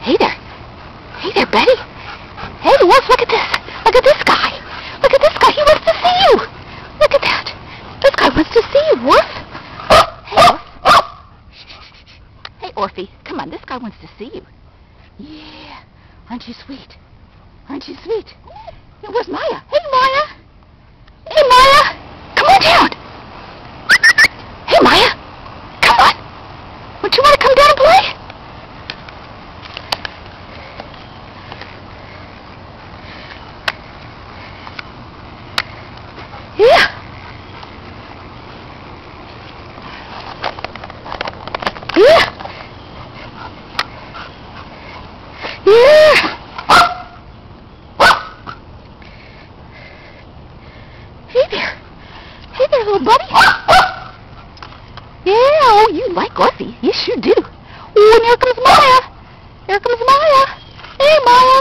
Hey there. Hey there, Betty. Hey, Wolf, look at this. Look at this guy. Look at this guy. He wants to see you. Look at that. This guy wants to see you, Wolf. Hey, Wolf. Hey, Orphy. Come on, this guy wants to see you. Yeah. Aren't you sweet? Aren't you sweet? Hey, where's Maya? Hey, Maya. Hey, Maya. Come on down. Hey, Maya. Come on. Don't you want to come down and play? Yeah. Yeah. Yeah. Hey there. Hey there, little buddy. Yeah, oh, you like Orphy. Yes, you do. Oh, and here comes Maya. Here comes Maya. Hey, Maya.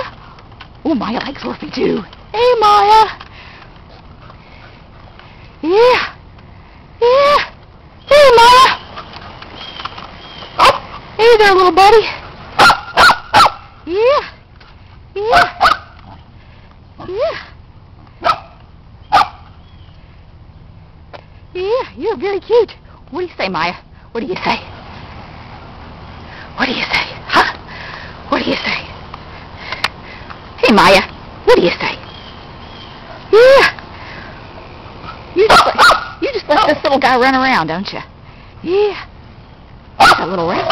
Oh, Maya likes Orphy, too. Hey, Maya. Yeah. Yeah. Hey, Maya. Hey there, little buddy. Yeah. Yeah. Yeah. Yeah, you're very cute. What do you say, Maya? What do you say? What do you say? Huh? What do you say? Hey, Maya. What do you say? Yeah. You just let this little guy run around, don't you? Yeah. He's a little rat.